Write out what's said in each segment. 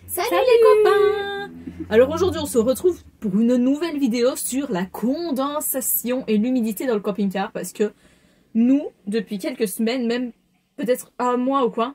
Salut les copains! Alors aujourd'hui on se retrouve pour une nouvelle vidéo sur la condensation et l'humidité dans le camping-car parce que nous, depuis quelques semaines, même peut-être un mois ou quoi,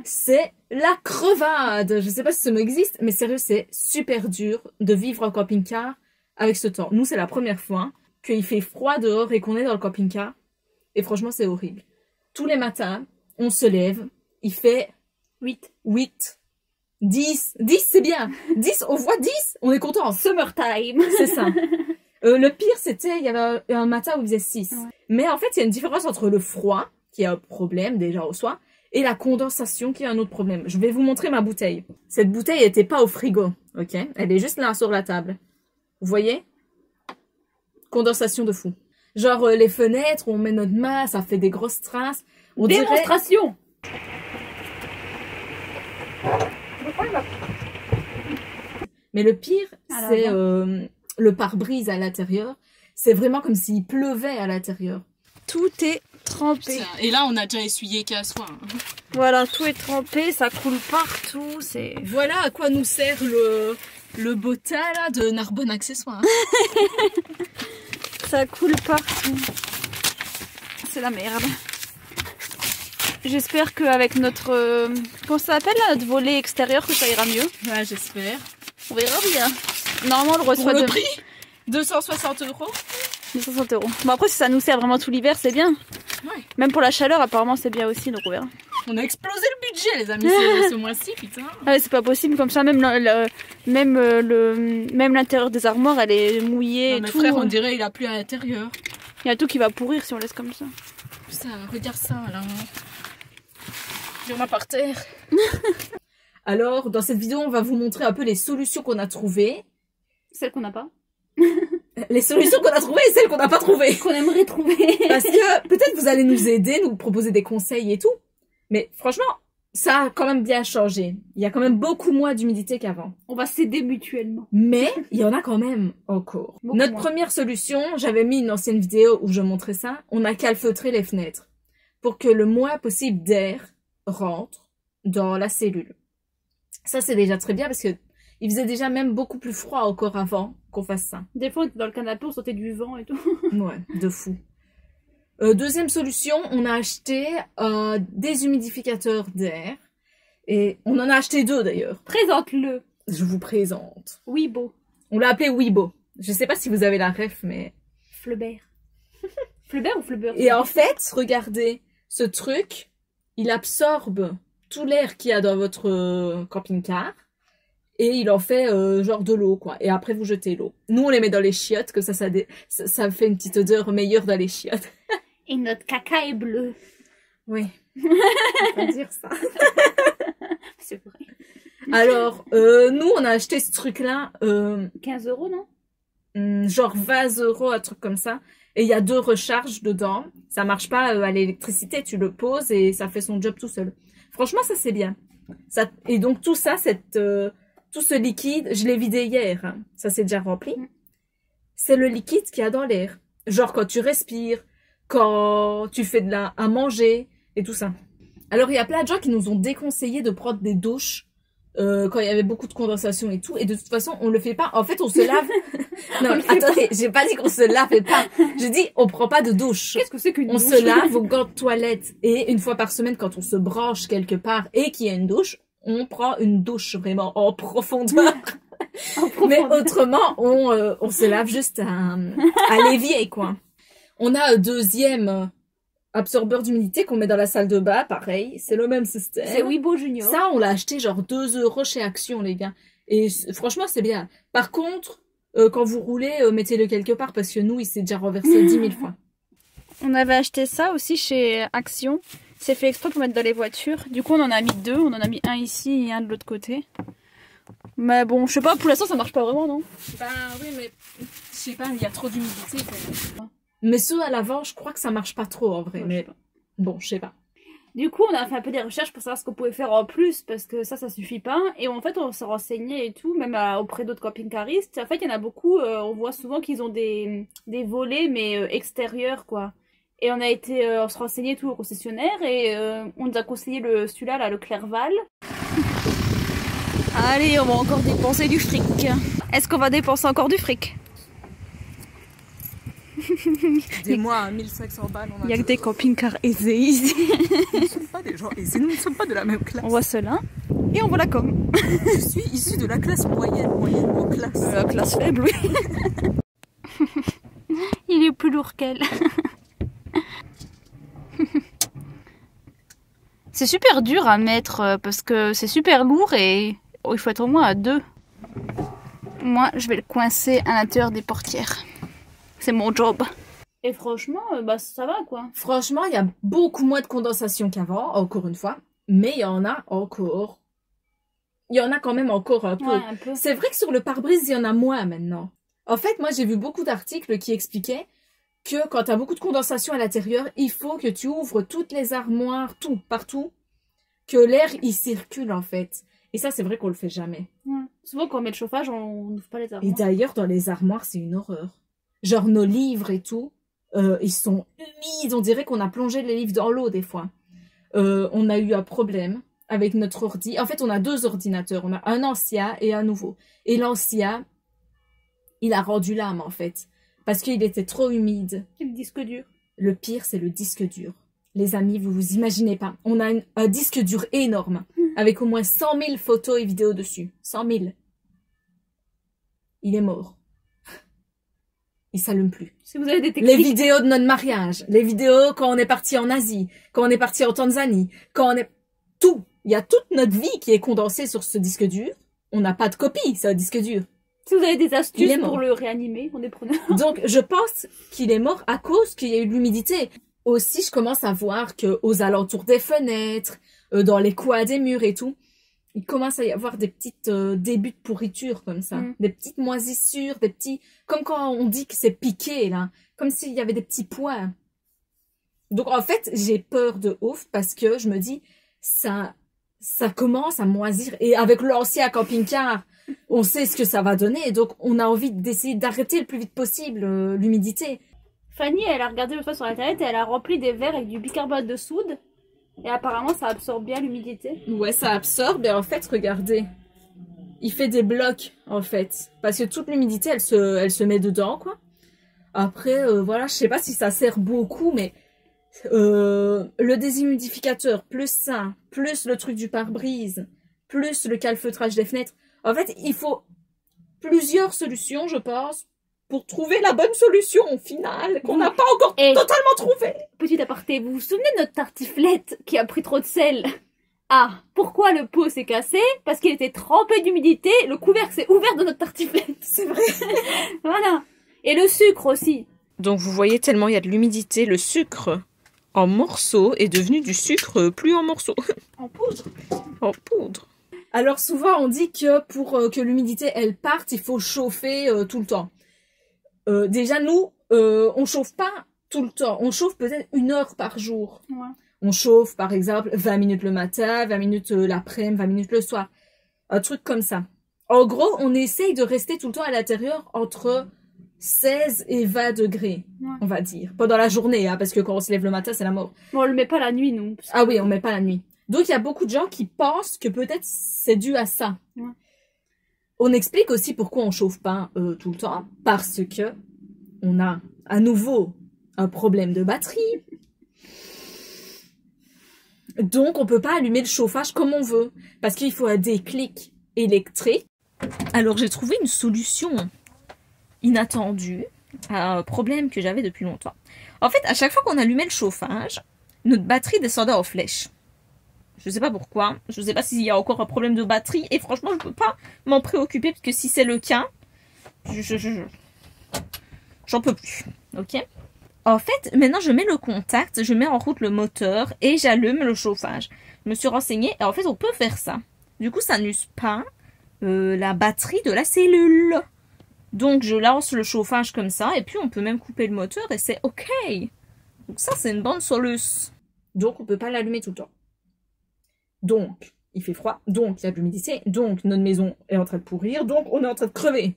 c'est la crevade! Je sais pas si ce mot existe, mais sérieux c'est super dur de vivre en camping-car avec ce temps. Nous c'est la première fois qu'il fait froid dehors et qu'on est dans le camping-car et franchement c'est horrible. Tous les matins, on se lève, il fait 8, 10 c'est bien. 10, on voit 10, on est content. Summertime. C'est ça. Le pire, c'était, il y avait un matin où il faisait 6. Ouais. Mais en fait, il y a une différence entre le froid, qui est un problème déjà au soir, et la condensation, qui est un autre problème. Je vais vous montrer ma bouteille. Cette bouteille n'était pas au frigo, ok? Elle est juste là sur la table. Vous voyez? Condensation de fou. Genre, les fenêtres, on met notre main, ça fait des grosses traces. On Démonstration dirait... Mais le pire, c'est le pare-brise à l'intérieur. C'est vraiment comme s'il pleuvait à l'intérieur. Tout est trempé. Et là, on a déjà essuyé qu'un soir. Voilà, tout est trempé, ça coule partout. Voilà à quoi nous sert le botin là, de Narbonne Accessoires. Ça coule partout. C'est la merde. J'espère qu'avec notre... comment ça s'appelle là, notre volet extérieur, que ça ira mieux. Ouais, j'espère. On verra bien. Normalement, on le reçoit pour le prix 260 €. 260 €. Bon après, si ça nous sert vraiment tout l'hiver, c'est bien. Ouais. Même pour la chaleur, apparemment, c'est bien aussi, donc on verra. On a explosé le budget, les amis, ce mois-ci, putain. Ah, c'est pas possible, comme ça, même l'intérieur des armoires, elle est mouillée. Non, mais tout. Frère, on dirait il a plu à l'intérieur. Il y a tout qui va pourrir si on laisse comme ça. Putain, regarde ça, là. Il y en a par terre. Alors, dans cette vidéo, on va vous montrer un peu les solutions qu'on a trouvées. Celles qu'on n'a pas. Les solutions qu'on a trouvées et celles qu'on n'a pas trouvées. Qu'on aimerait trouver. Parce que peut-être vous allez nous aider, nous proposer des conseils et tout. Mais franchement, ça a quand même bien changé. Il y a quand même beaucoup moins d'humidité qu'avant. On va s'aider mutuellement. Mais il y en a quand même encore. Notre première solution, j'avais mis une ancienne vidéo où je montrais ça. On a calfeutré les fenêtres pour que le moins possible d'air rentre dans la cellule. Ça, c'est déjà très bien parce que il faisait déjà même beaucoup plus froid encore avant qu'on fasse ça. Des fois, on était dans le canapé, on sentait du vent et tout. Ouais, de fou. Deuxième solution, on a acheté un déshumidificateur d'air. Et on en a acheté 2 d'ailleurs. Présente-le. Je vous présente. Weibo. On l'a appelé Weibo. Je sais pas si vous avez la ref, mais... Fleubert. Fleubert ou Fleubert? Et en fait, regardez, ce truc, il absorbe tout l'air qu'il y a dans votre camping-car. Et il en fait genre de l'eau, quoi. Et après, vous jetez l'eau. Nous, on les met dans les chiottes, que ça fait une petite odeur meilleure dans les chiottes. Et notre caca est bleu. Oui. On peut dire ça. C'est vrai. Alors, nous, on a acheté ce truc-là... 15 €, non? Genre 20 €, un truc comme ça. Et il y a 2 recharges dedans. Ça marche pas à l'électricité, tu le poses et ça fait son job tout seul. Franchement, ça, c'est bien. Ça, et donc, tout ça, tout ce liquide, je l'ai vidé hier, hein. Ça s'est déjà rempli. C'est le liquide qu'il y a dans l'air. Genre quand tu respires, quand tu fais à manger et tout ça. Alors il y a plein de gens qui nous ont déconseillé de prendre des douches quand il y avait beaucoup de condensation et tout. Et de toute façon, on le fait pas. En fait, on se lave. Non, attendez, j'ai pas dit qu'on se lavait pas. J'ai dit on prend pas de douche. Qu'est-ce que c'est qu'une douche? On se lave au gants de toilette et une fois par semaine quand on se branche quelque part et qu'il y a une douche, on prend une douche vraiment en profondeur. Mais autrement, on se lave juste à l'évier, quoi. On a un deuxième absorbeur d'humidité qu'on met dans la salle de bain, pareil. C'est le même système. C'est Weibo Junior. Ça, on l'a acheté genre 2 € chez Action, les gars. Et franchement, c'est bien. Par contre, quand vous roulez, mettez-le quelque part parce que nous, il s'est déjà renversé 10 000 fois. On avait acheté ça aussi chez Action. C'est fait exprès pour mettre dans les voitures. Du coup, on en a mis 2. On en a mis un ici et un de l'autre côté. Mais bon, je sais pas, pour l'instant, ça marche pas vraiment, non? Bah oui, mais je sais pas, il y a trop d'humidité. Mais ceux à l'avant, je crois que ça marche pas trop en vrai. Ouais, mais bon, je sais pas. Du coup, on a fait un peu des recherches pour savoir ce qu'on pouvait faire en plus, parce que ça suffit pas. Et en fait, on s'est renseigné et tout, même auprès d'autres camping-caristes. En fait, il y en a beaucoup, on voit souvent qu'ils ont des volets, mais extérieurs, quoi. Et on se renseignait tout au concessionnaire, et on nous a conseillé celui-là, le Clerval. Allez, on va encore dépenser du fric. Est-ce qu'on va dépenser encore du fric? Dis-moi, 1500 balles. Il y a que des camping-cars aisés ici. Nous ne sommes pas des gens aisés, nous ne sommes pas de la même classe. On voit cela et on voit la com. Je suis issue de la classe moyennement classe. La classe faible, oui. Il est plus lourd qu'elle. C'est super dur à mettre parce que c'est super lourd et il faut être au moins à 2. Moi, je vais le coincer à l'intérieur des portières. C'est mon job. Et franchement, bah ça va quoi. Franchement, il y a beaucoup moins de condensation qu'avant, encore une fois. Mais il y en a encore. Il y en a quand même encore un peu. Ouais, un peu. C'est vrai que sur le pare-brise, il y en a moins maintenant. En fait, moi, j'ai vu beaucoup d'articles qui expliquaient que quand tu as beaucoup de condensation à l'intérieur, il faut que tu ouvres toutes les armoires, tout, partout, que l'air y circule en fait. Et ça, c'est vrai qu'on le fait jamais. Ouais. Souvent, quand on met le chauffage, on n'ouvre pas les Et armoires. d'ailleurs, dans les armoires, c'est une horreur. Genre, nos livres et tout, ils sont humides. On dirait qu'on a plongé les livres dans l'eau des fois. On a eu un problème avec notre ordi. En fait, on a 2 ordinateurs. On a un ancien et un nouveau. Et l'ancien, il a rendu l'âme en fait. Parce qu'il était trop humide. Et le disque dur. Le pire, c'est le disque dur. Les amis, vous vous imaginez pas. On a un disque dur énorme, avec au moins 100 000 photos et vidéos dessus. 100 000. Il est mort. Il s'allume plus. Si vous avez des Les techniques... vidéos de notre mariage, les vidéos quand on est parti en Asie, quand on est parti en Tanzanie, quand on est... Tout. Il y a toute notre vie qui est condensée sur ce disque dur. On n'a pas de copie, c'est un disque dur. Si vous avez des Il astuces est mort. pour le réanimer, on est preneur. Donc, je pense qu'il est mort à cause qu'il y a eu de l'humidité. Aussi, je commence à voir que aux alentours des fenêtres, dans les coins des murs et tout, il commence à y avoir des petites débuts de pourriture comme ça. Des petites moisissures, des petits... Comme quand on dit que c'est piqué, là. Comme s'il y avait des petits points. Donc, en fait, j'ai peur de ouf parce que je me dis, ça commence à moisir. Et avec l'ancien camping-car, on sait ce que ça va donner. Donc, on a envie d'essayer d'arrêter le plus vite possible l'humidité. Fanny, elle a regardé l'autre fois sur internet et elle a rempli des verres avec du bicarbonate de soude. Et apparemment, ça absorbe bien l'humidité. Ouais, ça absorbe. Et en fait, regardez, il fait des blocs, en fait. Parce que toute l'humidité, elle se met dedans, quoi. Après, voilà, je sais pas si ça sert beaucoup, mais le déshumidificateur, plus ça, plus le truc du pare-brise, plus le calfeutrage des fenêtres. En fait, il faut plusieurs solutions, je pense, pour trouver la bonne solution au final, qu'on n'a pas encore totalement trouvé. Petit aparté, vous vous souvenez de notre tartiflette qui a pris trop de sel? Ah, pourquoi le pot s'est cassé? Parce qu'il était trempé d'humidité, le couvercle s'est ouvert de notre tartiflette. C'est vrai. Voilà. Et le sucre aussi. Donc vous voyez, tellement il y a de l'humidité, le sucre en morceaux est devenu du sucre plus en morceaux. En poudre. En poudre. Alors souvent on dit que pour que l'humidité elle parte, il faut chauffer tout le temps. Déjà nous, on chauffe pas tout le temps. On chauffe peut-être 1 heure par jour. Ouais. On chauffe par exemple 20 minutes le matin, 20 minutes l'après-midi, 20 minutes le soir. Un truc comme ça. En gros, on essaye de rester tout le temps à l'intérieur entre 16 et 20 degrés, on va dire. Pendant la journée, hein, parce que quand on se lève le matin, c'est la mort. Bon, on le met pas la nuit, nous. Ah oui, on met pas la nuit. Donc, il y a beaucoup de gens qui pensent que peut-être c'est dû à ça. Ouais. On explique aussi pourquoi on chauffe pas tout le temps. Parce que on a à nouveau un problème de batterie. Donc, on peut pas allumer le chauffage comme on veut. Parce qu'il faut un déclic électrique. Alors, j'ai trouvé une solution inattendue à un problème que j'avais depuis longtemps. En fait, à chaque fois qu'on allumait le chauffage, notre batterie descendait en flèche. Je sais pas pourquoi. Je sais pas s'il y a encore un problème de batterie. Et franchement, je peux pas m'en préoccuper. Parce que si c'est le cas, j'en peux plus. Ok? En fait, maintenant, je mets le contact, je mets en route le moteur et j'allume le chauffage. Je me suis renseignée et en fait, on peut faire ça. Du coup, ça n'use pas la batterie de la cellule. Donc, je lance le chauffage comme ça et puis on peut même couper le moteur et c'est OK. Donc ça, c'est une bonne solution. Donc, on peut pas l'allumer tout le temps. Donc, il fait froid. Donc, il y a de l'humidité. Donc, notre maison est en train de pourrir. Donc, on est en train de crever.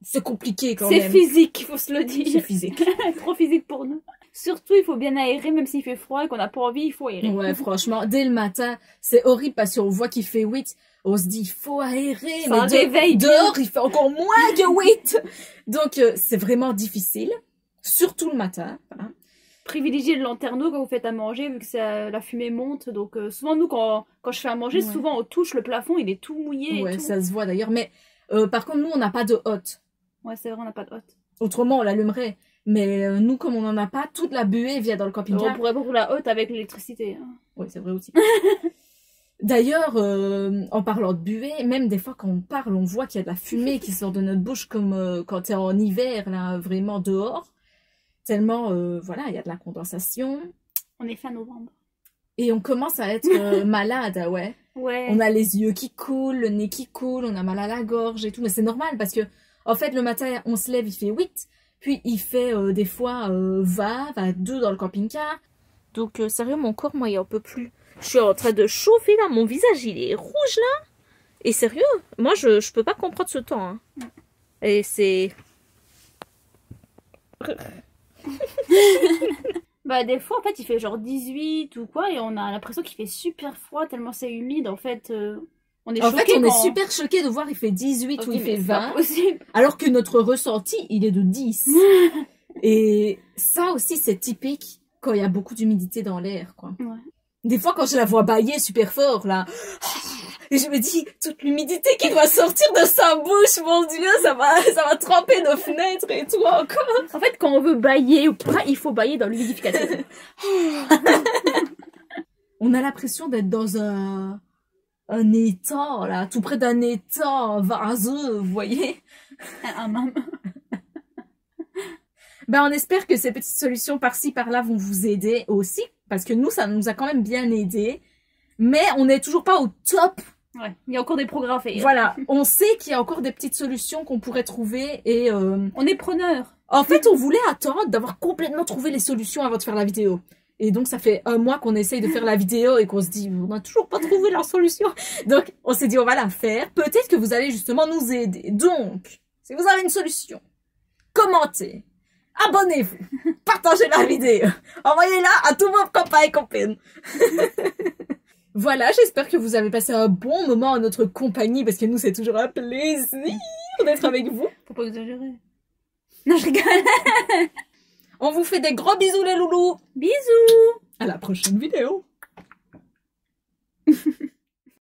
C'est compliqué quand même. C'est physique, il faut se le dire. C'est physique. Trop physique pour nous. Surtout, il faut bien aérer, même s'il fait froid et qu'on n'a pas envie, il faut aérer. Ouais, franchement, dès le matin, c'est horrible parce qu'on voit qu'il fait 8. On se dit, il faut aérer, Ça mais réveille bien. dehors, il fait encore moins que 8. Donc, c'est vraiment difficile, surtout le matin. Voilà. Privilégiez le lanterneau quand vous faites à manger, vu que la fumée monte. Donc, souvent, nous, quand je fais à manger, Ouais. souvent, on touche le plafond, il est tout mouillé Ouais, et tout. ça se voit d'ailleurs. Mais par contre, nous, on n'a pas de hotte. Ouais, c'est vrai, on n'a pas de hotte. Autrement, on l'allumerait. Mais nous, comme on n'en a pas, toute la buée vient dans le On camping-car. pourrait pas pour la hotte avec l'électricité. Hein. Oui, c'est vrai aussi. D'ailleurs, en parlant de buée, même des fois quand on parle, on voit qu'il y a de la fumée qui sort de notre bouche comme quand t'es en hiver, là, vraiment dehors. Tellement, voilà, il y a de la condensation. On est fin novembre. Et on commence à être malade, ah ouais. Ouais. On a les yeux qui coulent, le nez qui coule, on a mal à la gorge et tout. Mais c'est normal parce que, en fait, le matin, on se lève, il fait 8. Puis il fait des fois 22 dans le camping-car. Donc, sérieux, mon corps, moi, il en peut plus. Je suis en train de chauffer, là. Mon visage, il est rouge, là. Et sérieux, moi, je peux pas comprendre ce temps. Hein. Et c'est... Bah, des fois, en fait, il fait genre 18 ou quoi, et on a l'impression qu'il fait super froid tellement c'est humide. En fait, on est En choqués fait, on est quand... super choqués de voir il fait 18 ou il fait c'est pas 20. possible. Alors que notre ressenti, il est de 10. Et ça aussi, c'est typique quand il y a beaucoup d'humidité dans l'air, quoi. Ouais. Des fois, quand je la vois bâiller super fort, là, et je me dis, toute l'humidité qui doit sortir de sa bouche, mon Dieu, ça va tremper nos fenêtres et tout encore. En fait, quand on veut bailler ou pas, il faut bailler dans l'humidificateur. On a l'impression d'être dans un étang, là, tout près d'un étang vaseux, vous voyez. Un même. Ben, on espère que ces petites solutions par-ci, par-là vont vous aider aussi, parce que nous, ça nous a quand même bien aidé. Mais on n'est toujours pas au top. Ouais, il y a encore des progrès à faire. Voilà, on sait qu'il y a encore des petites solutions qu'on pourrait trouver et... On est preneurs. En fait, on voulait attendre d'avoir complètement trouvé les solutions avant de faire la vidéo. Et donc, ça fait un mois qu'on essaye de faire la vidéo et qu'on se dit, on n'a toujours pas trouvé la solution. Donc, on s'est dit, on va la faire. Peut-être que vous allez justement nous aider. Donc, si vous avez une solution, commentez, abonnez-vous, partagez la vidéo, envoyez-la à tous vos copains et copines. Voilà, j'espère que vous avez passé un bon moment en notre compagnie parce que nous, c'est toujours un plaisir d'être avec vous. Faut pas exagérer. Non, je rigole. On vous fait des gros bisous les loulous. Bisous. À la prochaine vidéo.